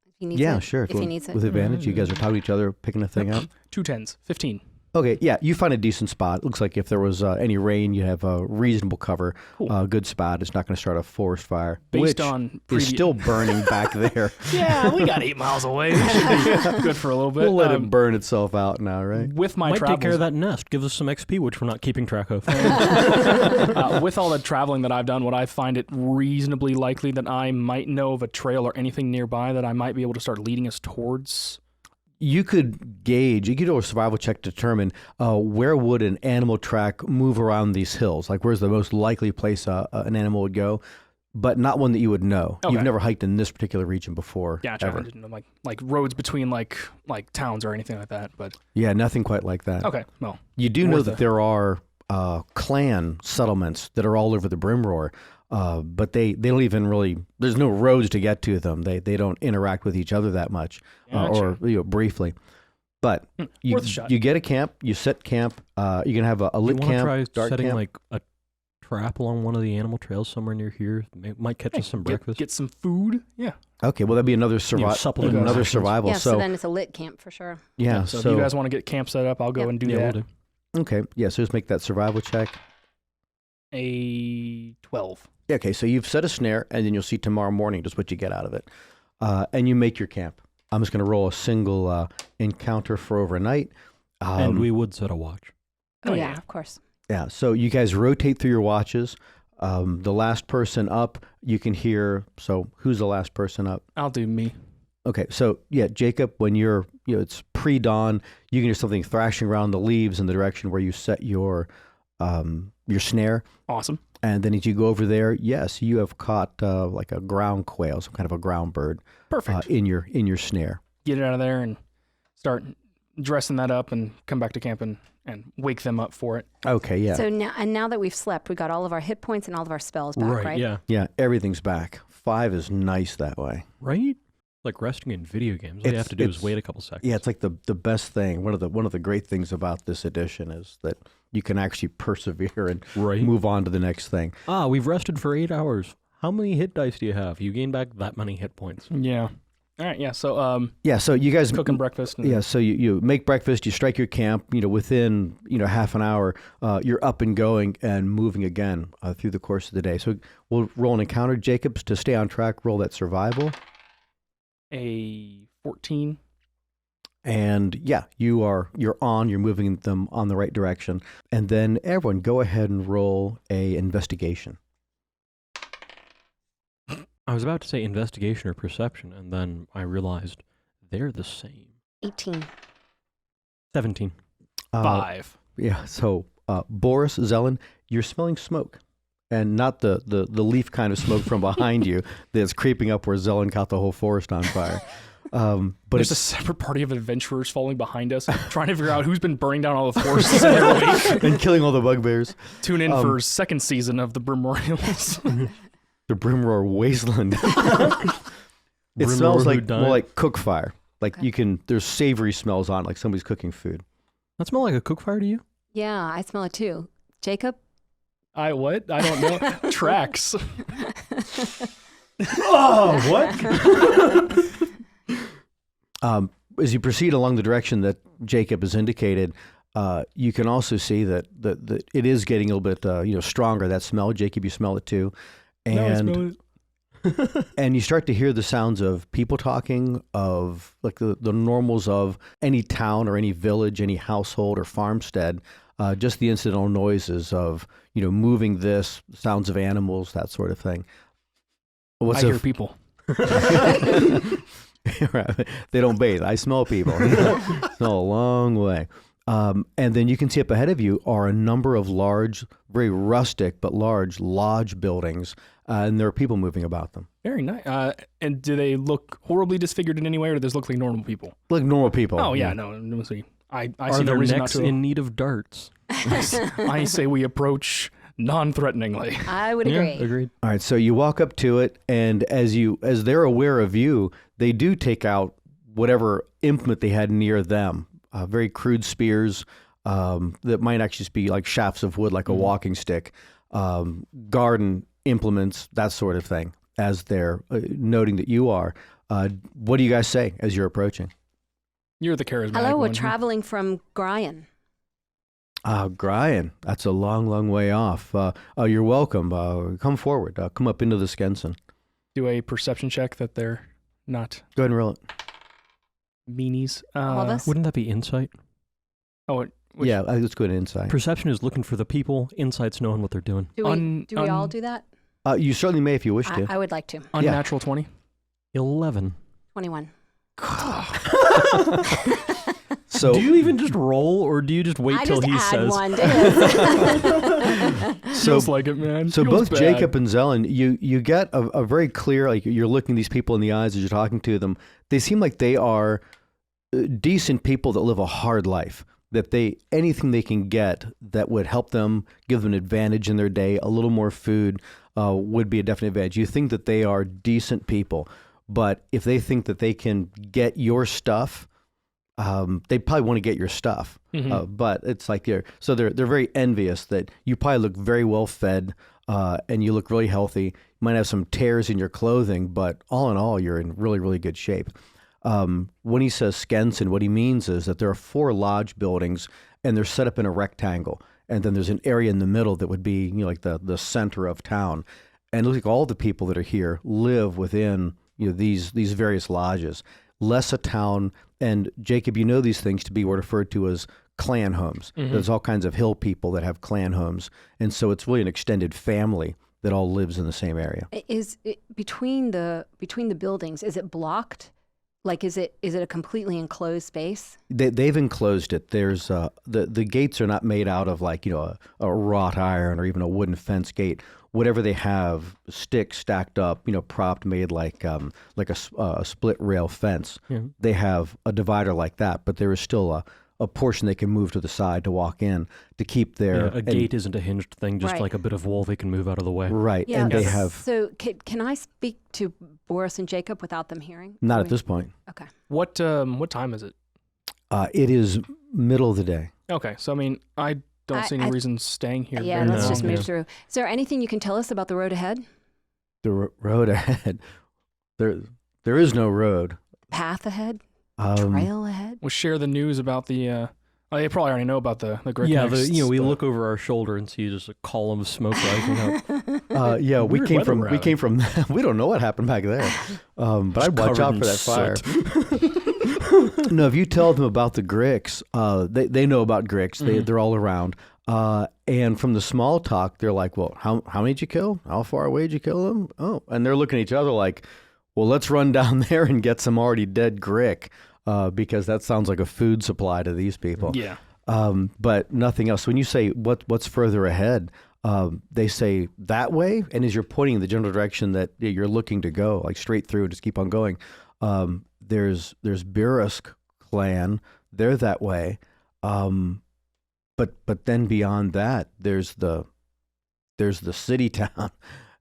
If he needs Yeah, it? sure. If he needs it. With advantage, you guys are talking to each other, picking a thing out. 2 10s, 15. Okay, yeah, you find a decent spot. Looks like if there was any rain, you have a reasonable cover. Cool. Good spot. It's not going to start a forest fire, Based on is still burning back there. Yeah, we got 8 miles away. We should be good for a little bit. We'll let it burn itself out now, right? With my Might travels, take care of that nest. Give us some XP, which we're not keeping track of. with all the traveling that I've done, would I find it reasonably likely that I might know of a trail or anything nearby that I might be able to start leading us towards? You could gauge, you could do a survival check to determine where would an animal track move around these hills. Like where's the most likely place an animal would go, but not one that you would know. Okay. You've never hiked in this particular region before. Yeah, ever. I didn't know like roads between like towns or anything like that. But Yeah, nothing quite like that. okay, well, You do know that there are clan settlements that are all over the Brimroar, but they don't even really, there's no roads to get to them. They don't interact with each other that much, or briefly. But worth a shot. You get a camp, you set camp, you can have a lit You want to camp, try dark setting camp. like a trap along one of the animal trails somewhere near here? It might catch us some breakfast. Get some food. Yeah. Okay, well that'd be another supplement another rations. survival. Yeah, so then it's a lit camp for sure. yeah, So if you guys want to get camp set up, I'll go and do that. We'll do. okay, yeah. So just make that survival check. A 12. Yeah, okay, so you've set a snare, and then you'll see tomorrow morning just what you get out of it. And you make your camp. I'm just going to roll a single encounter for overnight. And we would set a watch. Oh, yeah. yeah, of course. Yeah, so you guys rotate through your watches. The last person up, you can hear, so who's the last person up? I'll do me. Okay, so yeah, Jacob, when it's pre-dawn, you can hear something thrashing around the leaves in the direction where you set your snare. Awesome. And then as you go over there, yes, you have caught like a ground quail, some kind of a ground bird. Perfect. In your snare. Get it out of there and start dressing that up and come back to camp and wake them up for it. Okay, yeah. So now that we've slept, we got all of our hit points and all of our spells back, right? Yeah. Yeah, everything's back. 5 is nice that way. Right? Like resting in video games. All you have to do is wait a couple seconds. Yeah, it's like the best thing. One of the great things about this edition is that you can actually persevere and move on to the next thing. We've rested for 8 hours. How many hit dice do you have? You gain back that many hit points. Yeah. All right, yeah. So so you guys cooking breakfast. So you make breakfast, you strike your camp. Within half an hour, you're up and going and moving again through the course of the day. So we'll roll an encounter, Jacobs, to stay on track. Roll that survival. A 14. And yeah, you're moving them on the right direction. And then everyone, go ahead and roll a investigation. I was about to say investigation or perception, and then I realized they're the same. 18. 17. 5. Yeah, so Boris, Zelen, you're smelling smoke. And not the leaf kind of smoke from behind you that's creeping up where Zelen caught the whole forest on fire. But there's a separate party of adventurers following behind us, trying to figure out who's been burning down all the forests in their wake. And killing all the bugbears. Tune in for second season of the Brimroar Hills. The Brimroar Wasteland. It smells like more like cook fire. Like there's savory smells on it, like somebody's cooking food. That smell like a cook fire to you? Yeah, I smell it too. Jacob? What? I don't know. Tracks. Oh, what? As you proceed along the direction that Jacob has indicated, you can also see that it is getting a little bit stronger, that smell. Jacob, you smell it too. And, no, I smell it. And you start to hear the sounds of people talking, of like the normals of any town or any village, any household or farmstead, just the incidental noises of, moving this, sounds of animals, that sort of thing. I hear people. They don't bathe. I smell people. Smell a long way. And then you can see up ahead of you are a number of large, very rustic but large lodge buildings, and there are people moving about them. Very nice. And do they look horribly disfigured in any way, or do they look like normal people? Like normal people. Oh, yeah. No, see. I are see no their reason necks not to. in need of darts? I say we approach non-threateningly. I would agree. Yeah, agreed. All right, so you walk up to it, and as they're aware of you, they do take out whatever implement they had near them. Very crude spears that might actually just be like shafts of wood, like a walking stick, garden implements, that sort of thing, as they're noting that you are. What do you guys say as you're approaching? You're the charismatic Hello, we're one. traveling from Gryan. Gryan, that's a long, long way off. You're welcome. Come forward. Come up into the Skenson. Do a perception check that they're not Go ahead and roll it. meanies. All of us? Wouldn't that be insight? Yeah, let's go to insight. Perception is looking for the people. Insight's knowing what they're doing. Do we all do that? You certainly may if you wish to. I would like to. Unnatural 20. 11. 21. So do you even just roll, or do you just wait till he says? One Feels like it, man. So Feels both bad. Jacob and Zelen, you get a very clear, like you're looking these people in the eyes as you're talking to them. They seem like they are decent people that live a hard life. That anything they can get that would help them, give them an advantage in their day, a little more food would be a definite advantage. You think that they are decent people, but if they think that they can get your stuff, they probably want to get your stuff. Mm-hmm. But it's like they're very envious that you probably look very well fed and you look really healthy. You might have some tears in your clothing, but all in all, you're in really, really good shape. When he says Skenson, what he means is that there are 4 lodge buildings and they're set up in a rectangle. And then there's an area in the middle that would be, like the center of town. And it looks like all the people that are here live within, these various lodges. Less a town. And Jacob, you know these things to be referred to as clan homes. Mm-hmm. There's all kinds of hill people that have clan homes. And so it's really an extended family that all lives in the same area. Is it, between the buildings, is it blocked? Like, is it a completely enclosed space? They've enclosed it. There's the gates are not made out of like a wrought iron or even a wooden fence gate. Whatever they have, sticks stacked up, propped, made like a split rail fence. Yeah. They have a divider like that, but there is still a portion they can move to the side to walk in to keep their... a gate isn't a hinged thing, just Right. like a bit of wall they can move out of the way. Right, Yeah. and they have... So can I speak to Boris and Jacob without them hearing? Not at this point. Okay. What time is it? It is middle of the day. Okay, so I mean, I don't see any reason staying here. Yeah, very let's long. just move through. Is there anything you can tell us about the road ahead? The road ahead. There is no road. Path ahead? Um, Trail ahead? We'll share the news about the. They probably already know about the Greek Yeah, nests, we but- look over our shoulder and see just a column of smoke rising up. yeah, we Weird came weather from we're we came from. We don't know what happened back there, but I'd watch covered out in for that fire. soot. No, if you tell them about the Gricks, they know about Gricks. They're all around. And from the small talk, they're like, "Well, how many did you kill? How far away did you kill them?" Oh, and they're looking at each other like, "Well, let's run down there and get some already dead Grick, because that sounds like a food supply to these people." Yeah. But nothing else. When you say what's further ahead, they say that way, and as you're pointing in the general direction that you're looking to go, like straight through, just keep on going. There's Birisk clan, they're that way, but then beyond that, there's the city town.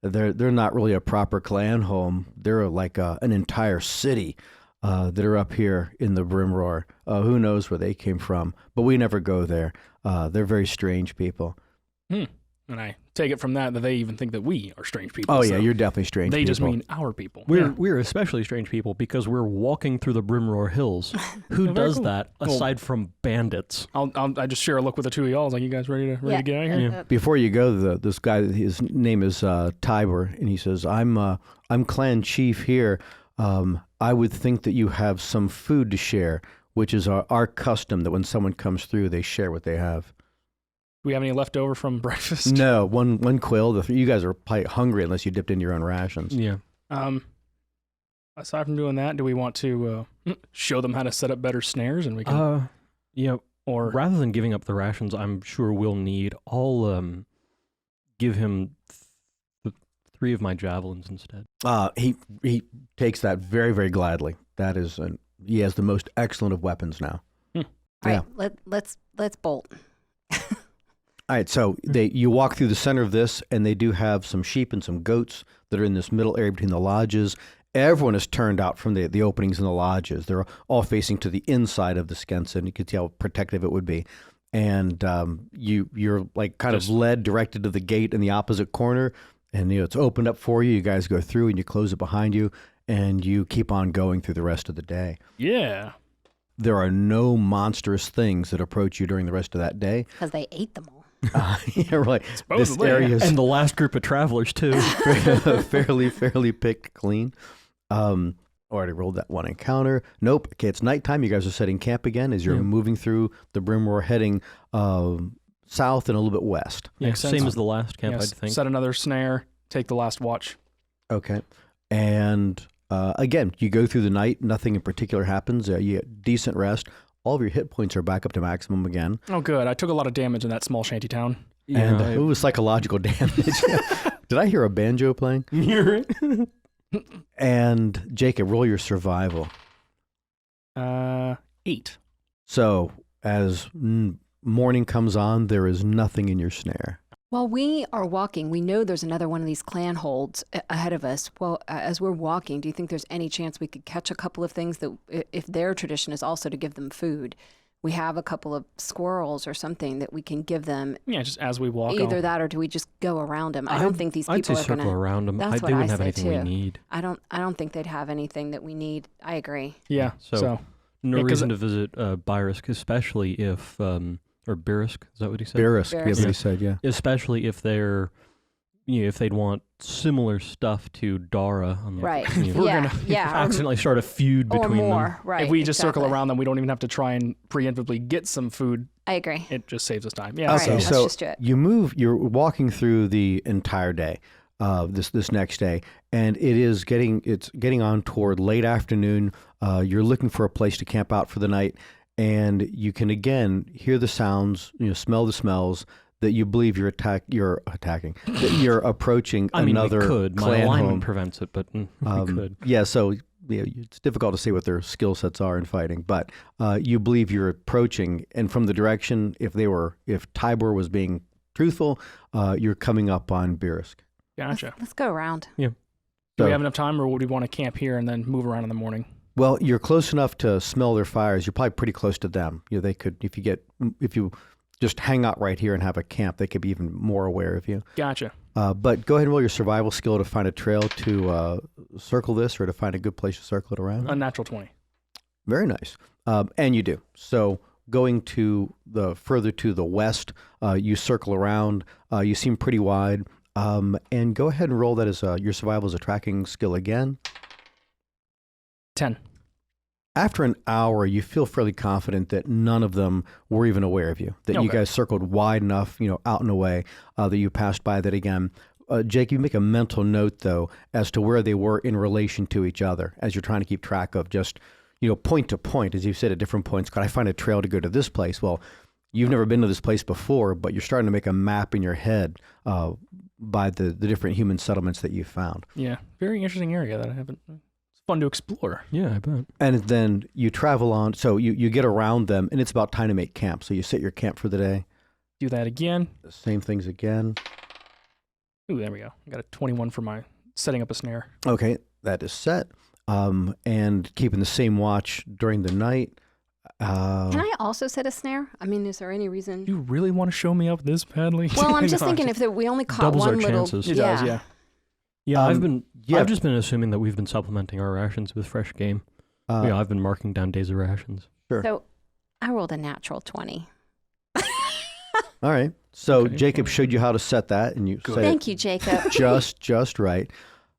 They're not really a proper clan home. They're like an entire city. That are up here in the Brimroar. Who knows where they came from, but we never go there. They're very strange people. And I take it from that they even think that we are strange people. Oh, so yeah, you're definitely strange They people. just mean our people. We're especially strange people because we're walking through the Brimroar Hills. Who Very does cool. that aside from bandits? I just share a look with the two of y'all. I was like, you guys ready to get out of here? Yeah. Before you go, this guy, his name is Tybor, and he says, I'm clan chief here. I would think that you have some food to share, which is our custom that when someone comes through, they share what they have. Do we have any left over from breakfast? No, one quill. You guys are probably hungry unless you dipped into your own rations. Yeah. Aside from doing that, do we want to show them how to set up better snares, and we can? Or rather than giving up the rations, I'm sure we'll need. I'll give him 3 of my javelins instead. He takes that very, very gladly. That is, he has the most excellent of weapons now. All right, let's bolt. All right, so you walk through the center of this, and they do have some sheep and some goats that are in this middle area between the lodges. Everyone is turned out from the openings in the lodges. They're all facing to the inside of the skenson. You can see how protective it would be. And you're like kind of led, directed to the gate in the opposite corner, and it's opened up for you. You guys go through, and you close it behind you, and you keep on going through the rest of the day. yeah. There are no monstrous things that approach you during the rest of that day. Because they ate them all. Yeah, right. This Supposedly. area is And the last group of travelers, too. fairly picked clean. Already rolled that one encounter. Nope. Okay, it's nighttime. You guys are setting camp again as you're moving through the Brimroar, heading south and a little bit west. Yeah, Makes sense. same as the last camp, Yes. I'd think. Set another snare. Take the last watch. Okay. And again, you go through the night. Nothing in particular happens. You get decent rest. All of your hit points are back up to maximum again. Oh, good. I took a lot of damage in that small shanty town. And it was psychological damage. Did I hear a banjo playing? And Jacob, roll your survival. 8. So as morning comes on, there is nothing in your snare. While we are walking, we know there's another one of these clan holds ahead of us. Well, as we're walking, do you think there's any chance we could catch a couple of things that, if their tradition is also to give them food, we have a couple of squirrels or something that we can give them? Yeah, just as we walk. Either that, or do we just go around them? I don't think these I'd say people are going circle to. around them. That's They what I wouldn't have say anything we too. need. I don't think they'd have anything that we need. I agree. Yeah. So No Yeah, 'cause reason to visit Byrisk, especially if, or Birisk, is that what he said? Birisk, yeah, Birisk. what he said, yeah. Especially if they're, if they'd want similar stuff to Dara. Right. We're Yeah, yeah. accidentally start a feud Or between more, them. right. if we just circle exactly. around them, we don't even have to try and preemptively get some food. I agree. It just saves us time. Yeah. All right, Okay, let's so just do it. you're walking through the entire day, this next day, and it's getting on toward late afternoon. You're looking for a place to camp out for the night, and you can again hear the sounds, smell the smells that you believe you're attacking, that you're approaching another we could. clan My alignment home. prevents it, but we could. Yeah, so it's difficult to say what their skill sets are in fighting, but you believe you're approaching, and from the direction, if Tybor was being truthful, you're coming up on Birisk. Gotcha. Let's go around. Yeah. Do we have enough time, or would we want to camp here and then move around in the morning? Well, you're close enough to smell their fires. You're probably pretty close to them. They could, if you just hang out right here and have a camp, they could be even more aware of you. Gotcha. But go ahead and roll your survival skill to find a trail to circle this, or to find a good place to circle it around. A natural 20. Very nice. And you do. So going further to the west, you circle around. You seem pretty wide. And go ahead and roll that as your survival as a tracking skill again. 10. After an hour, you feel fairly confident that none of them were even aware of you, that you guys circled wide enough, out and away, that you passed by that again. Jake, you make a mental note, though, as to where they were in relation to each other, as you're trying to keep track of just, point to point, as you said at different points. Could I find a trail to go to this place? Well, you've never been to this place before, but you're starting to make a map in your head by the different human settlements that you've found. Yeah, very interesting area that I haven't... Fun to explore. Yeah, I bet. And then you travel on, so you get around them, and it's about time to make camp. So you set your camp for the day. Do that again. The same things again. Ooh, there we go. I got a 21 for my setting up a snare. Okay, that is set. And keeping the same watch during the night. Can I also set a snare? I mean, is there any reason? You really want to show me up this badly? Well, I'm just thinking if we only caught doubles one our little... chances. It does, yeah. Yeah, I've just been assuming that we've been supplementing our rations with fresh game. I've been marking down days of rations. Sure. So I rolled a natural 20. All right. So Jacob showed you how to set that, and you set Thank you, Jacob. just right.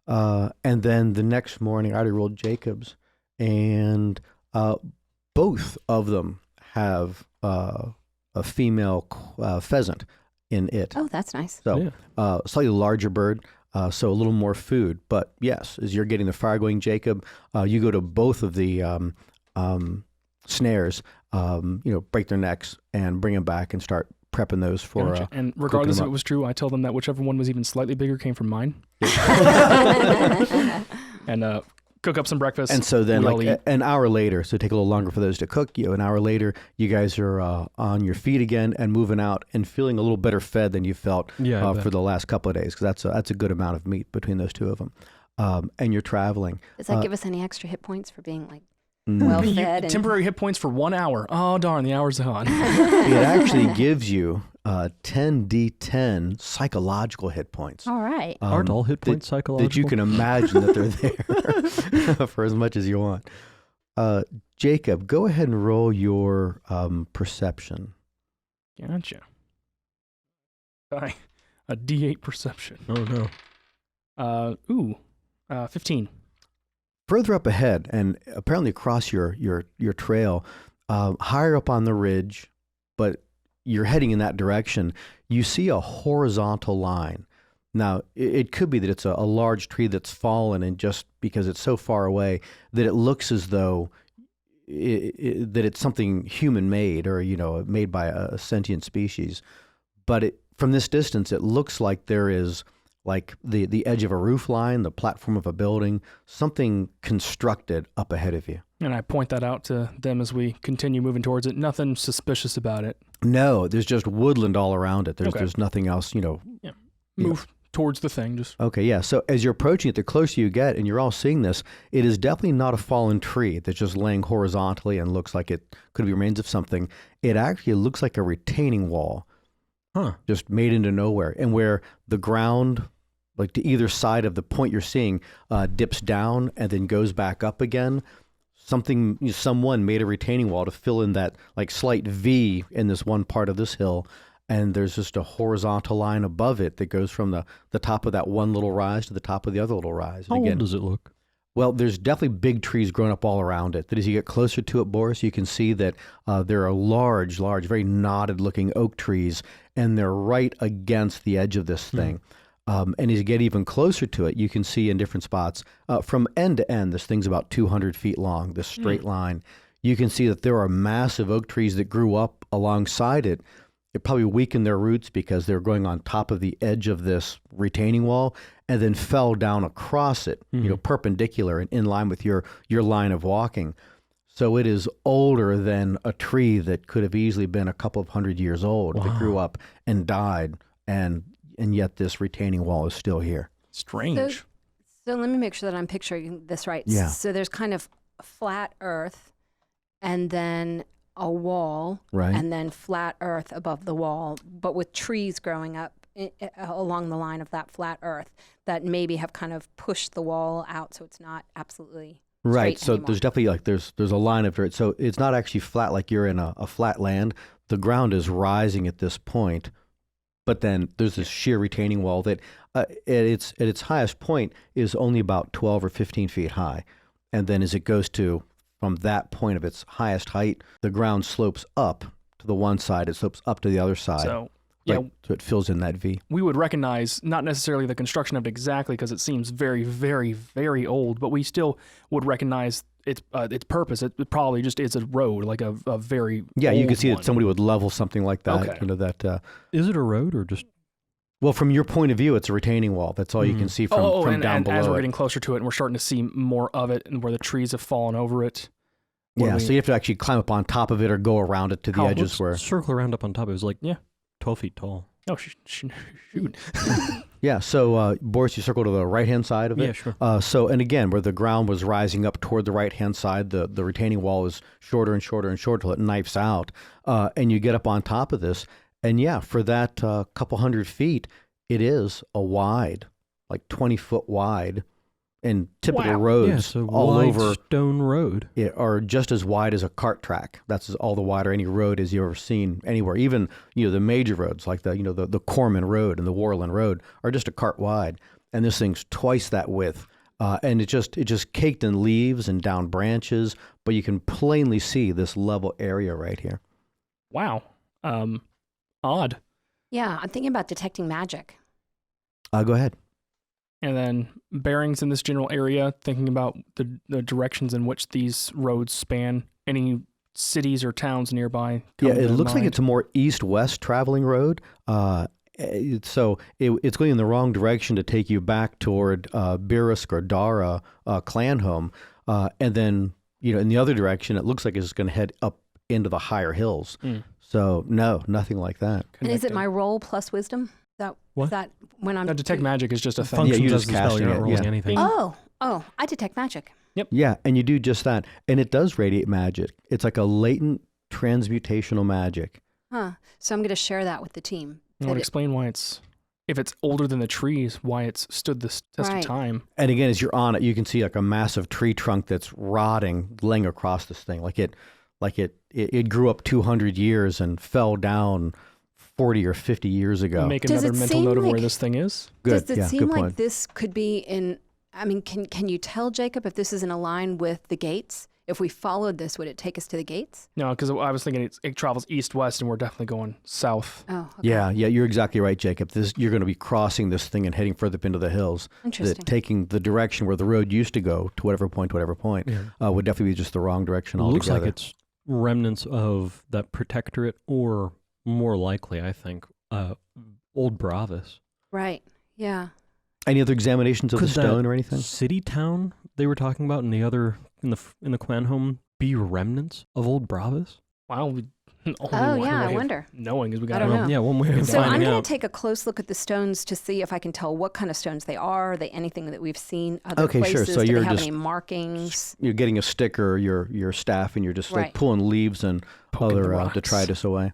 And then the next morning, I already rolled Jacob's, and both of them have a female pheasant in it. Oh, that's nice. So slightly larger bird. So a little more food, but yes, as you're getting the fire going, Jacob, you go to both of the snares, break their necks and bring them back and start prepping those for. Gotcha. And regardless if it was true, I tell them that whichever one was even slightly bigger came from mine. And cook up some breakfast. And so then, an hour later, so take a little longer for those to cook. An hour later, you guys are on your feet again and moving out and feeling a little better fed than you felt for the last couple of days, because that's a good amount of meat between those two of them. And you're traveling. Does that give us any extra hit points for being well fed? Temporary hit points for 1 hour. Oh darn, the hour's gone. It actually gives you 10d10 psychological hit points. All right. Aren't all hit points psychological? That you can imagine that they're there for as much as you want. Jacob, go ahead and roll your perception. Gotcha. A D8 perception. Oh no. 15. Further up ahead, and apparently across your trail, higher up on the ridge, but you're heading in that direction, you see a horizontal line. Now, it could be that it's a large tree that's fallen, and just because it's so far away that it looks as though that it's something human-made or, made by a sentient species. But from this distance, it looks like there is like the edge of a roof line, the platform of a building, something constructed up ahead of you. And I point that out to them as we continue moving towards it. Nothing suspicious about it. No, there's just woodland all around it. There's nothing else, Move towards the thing. Okay, yeah. So as you're approaching it, the closer you get, and you're all seeing this, it is definitely not a fallen tree that's just laying horizontally and looks like it could be remains of something. It actually looks like a retaining wall, just made into nowhere, and where the ground, like to either side of the point you're seeing, dips down and then goes back up again. Someone made a retaining wall to fill in that like slight V in this one part of this hill, and there's just a horizontal line above it that goes from the top of that one little rise to the top of the other little rise. How old does it look? Well, there's definitely big trees growing up all around it. That as you get closer to it, Boris, you can see that there are large, very knotted-looking oak trees, and they're right against the edge of this thing. And as you get even closer to it, you can see in different spots from end to end, this thing's about 200 feet long, this straight line. You can see that there are massive oak trees that grew up alongside it. It probably weakened their roots because they were going on top of the edge of this retaining wall and then fell down across it, perpendicular and in line with your line of walking. So it is older than a tree that could have easily been a couple of 100 years old that grew up and died, and yet this retaining wall is still here. Strange. So let me make sure that I'm picturing this right. Yeah. So there's kind of flat earth and then a wall, Right. and then flat earth above the wall, but with trees growing up along the line of that flat earth that maybe have kind of pushed the wall out so it's not absolutely Right. So anymore. there's definitely there's a line of dirt. So it's not actually flat like you're in a flat land. The ground is rising at this point, but then there's this sheer retaining wall that at its highest point is only about 12 or 15 feet high. And then as it goes to from that point of its highest height, the ground slopes up to the one side, it slopes up to the other side. So, so it fills in that V. We would recognize not necessarily the construction of it exactly because it seems very, very, very old, but we still would recognize its purpose. It probably just is a road, like a very you old can see one. that somebody would level something like that. Okay. Is it a road or just? Well, from your point of view, it's a retaining wall. That's all you can see from down below. As we're it. getting closer to it, and we're starting to see more of it, and where the trees have fallen over it. Yeah, so you have to actually climb up on top of it or go around it to the edges where. Circle around up on top. It was like 12 feet tall. Oh, shoot. Yeah, so Boris, you circle to the right-hand side of it. Yeah, sure. So, and again, where the ground was rising up toward the right-hand side, the retaining wall is shorter and shorter and shorter till it knifes out. And you get up on top of this. And yeah, for that couple 100 feet, it is a wide, like 20-foot wide, and typical roads so all wide over stone road are just as wide as a cart track. That's all the wider any road as you've ever seen anywhere. Even the major roads like the Corman Road and the Warland Road are just a cart wide, and this thing's twice that width. And it just caked in leaves and down branches, but you can plainly see this level area right here. Wow. Odd. Yeah, I'm thinking about detecting magic. Go ahead. And then bearings in this general area, thinking about the directions in which these roads span, any cities or towns nearby. Yeah, it looks like it's a more east-west traveling road. So it's going in the wrong direction to take you back toward Birisk or Dara, Clanholm. And then, in the other direction, it looks like it's going to head up into the higher hills. So no, nothing like that. And is it my roll plus wisdom? Is that when I'm... Now, detect magic is just a thing. Functions you as just the spell, casting you're not it, rolling yeah. anything. Oh, I detect magic. Yeah, and you do just that. And it does radiate magic. It's like a latent transmutational magic. Huh. So I'm going to share that with the team. I would explain why if it's older than the trees, why it's stood the test of time. And again, as you're on it, you can see like a massive tree trunk that's rotting, laying across this thing. Like it grew up 200 years and fell down 40 or 50 years ago. Make Does another it mental seem note of like- where this thing is. Good. Does it yeah, seem good like point. this could be in... I mean, can you tell, Jacob, if this is in a line with the gates? If we followed this, would it take us to the gates? No, because I was thinking it travels east-west, and we're definitely going south. Oh, okay. Yeah, you're exactly right, Jacob. You're going to be crossing this thing and heading further up into the hills. Interesting. Taking the direction where the road used to go to whatever point, would definitely be just the wrong direction It looks altogether. like it's remnants of that protectorate, or more likely, I think, Old Bravis. Right. Yeah. Any other examinations of Could the stone that or anything? City town they were talking about in the clan home be remnants of Old Bravis? Wow. I wonder. Knowing is we I got don't know. Yeah, one way of So I'm finding going out. to take a close look at the stones to see if I can tell what kind of stones they are. Are they anything that we've seen other Okay, sure. places? So Do you're they have just- any markings? You're getting a stick or your staff, and you're just like Right. pulling leaves and Poking the other rocks. detritus away.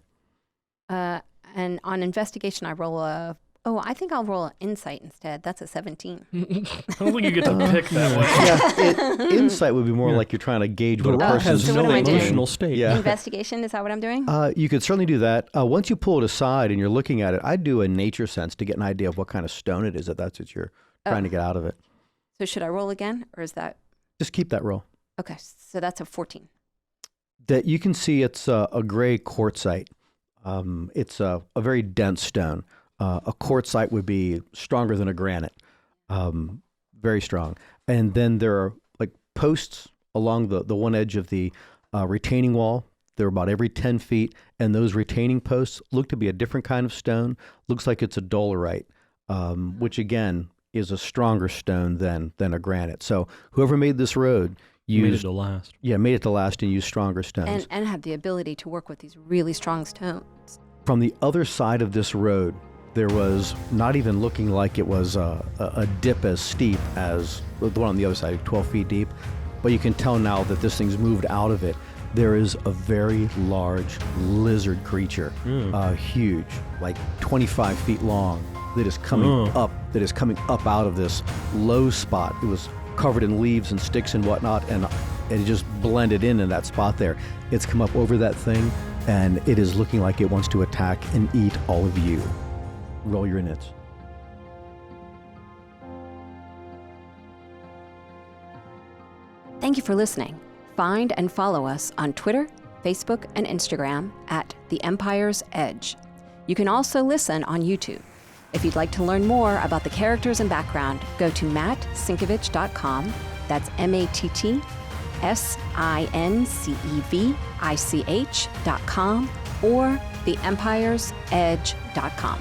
And on investigation, I roll I think I'll roll an insight instead. That's a 17. I don't think you get to pick that one. Yeah, insight would be more like you're trying to gauge what a rock person's has So what no am I doing? emotional state. Yeah. Investigation, is that what I'm doing? You could certainly do that. Once you pull it aside and you're looking at it, I'd do a nature sense to get an idea of what kind of stone it is, if that's what you're trying to get out of it. So should I roll again, or is that... Just keep that roll. Okay, so that's a 14. That you can see it's a gray quartzite. It's a very dense stone. A quartzite would be stronger than a granite, very strong. And then there are like posts along the one edge of the retaining wall. They're about every 10 feet, and those retaining posts look to be a different kind of stone. Looks like it's a dolerite, which again is a stronger stone than a granite. So whoever made this road made it to last. Yeah, made it to last and used stronger stones. And have the ability to work with these really strong stones. From the other side of this road, there was not even looking like it was a dip as steep as the one on the other side, 12 feet deep. But you can tell now that this thing's moved out of it. There is a very large lizard creature, huge, like 25 feet long, that is coming up out of this low spot. It was covered in leaves and sticks and whatnot, and it just blended in that spot there. It's come up over that thing, and it is looking like it wants to attack and eat all of you. Roll your nits. Thank you for listening. Find and follow us on Twitter, Facebook, and Instagram at The Empire's Edge. You can also listen on YouTube. If you'd like to learn more about the characters and background, go to mattsinkovich.com. That's MattSinkevich.com or theempires.edge.com.